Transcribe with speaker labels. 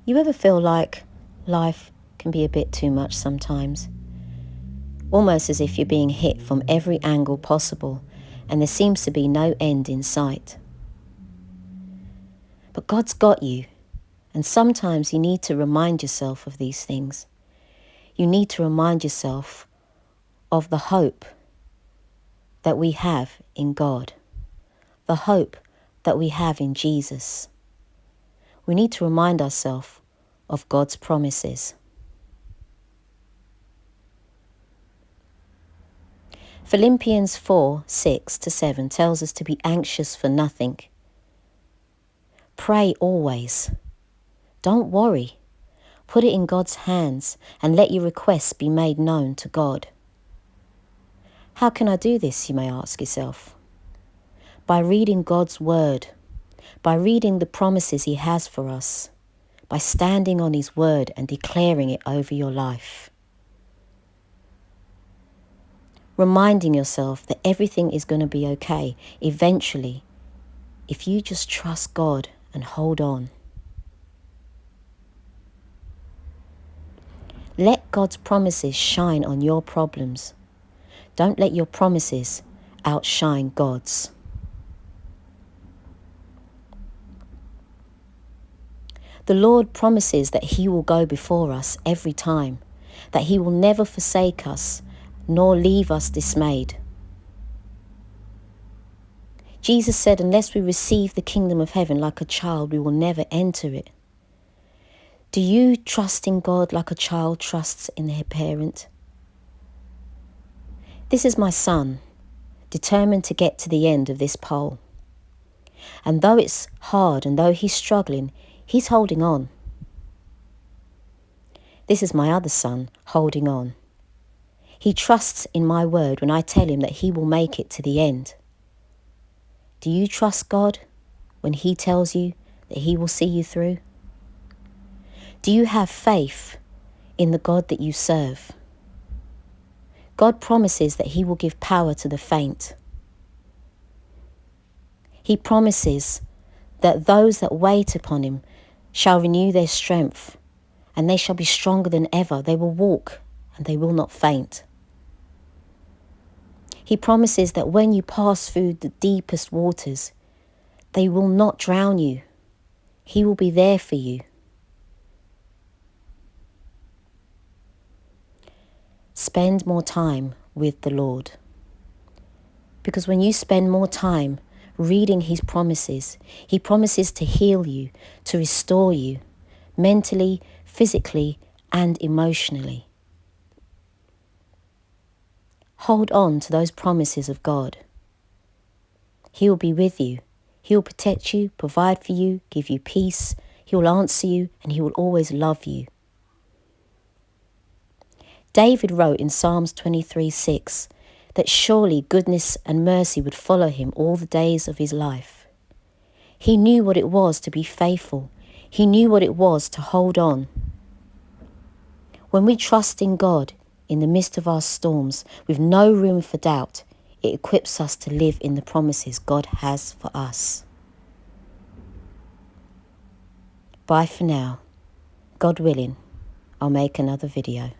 Speaker 1: You ever feel like life can be a bit too much sometimes? Almost as if you're being hit from every angle possible and there seems to be no end in sight. But God's got you, and sometimes you need to remind yourself of these things. You need to remind yourself of the hope that we have in God, the hope that we have in Jesus. We need to remind ourselves of God's promises. Philippians 4:6-7 tells us to be anxious for nothing. Pray always. Don't worry. Put it in God's hands and let your requests be made known to God. How can I do this, you may ask yourself? By reading God's word, by reading the promises he has for us, by standing on his word and declaring it over your life. Reminding yourself that everything is going to be okay eventually if you just trust God and hold on. Let God's promises shine on your problems. Don't let your promises outshine God's. The Lord promises that he will go before us every time, that he will never forsake us nor leave us dismayed. Jesus said, unless we receive the kingdom of heaven like a child, we will never enter it. Do you trust in God like a child trusts in their parent? This is my son, determined to get to the end of this pole. And though it's hard and though he's struggling, he's holding on. This is my other son, holding on. He trusts in my word when I tell him that he will make it to the end. Do you trust God when he tells you that he will see you through? Do you have faith in the God that you serve? God promises that he will give power to the faint. He promises that those that wait upon him shall renew their strength, and they shall be stronger than ever. They will walk and they will not faint. He promises that when you pass through the deepest waters, they will not drown you. He will be there for you. Spend more time with the Lord. Because when you spend more time reading his promises, he promises to heal you, to restore you, mentally, physically, and emotionally. Hold on to those promises of God. He will be with you. He will protect you, provide for you, give you peace. He will answer you, and he will always love you. David wrote in Psalms 23:6 that surely goodness and mercy would follow him all the days of his life. He knew what it was to be faithful. He knew what it was to hold on. When we trust in God in the midst of our storms, with no room for doubt, it equips us to live in the promises God has for us. Bye for now. God willing, I'll make another video.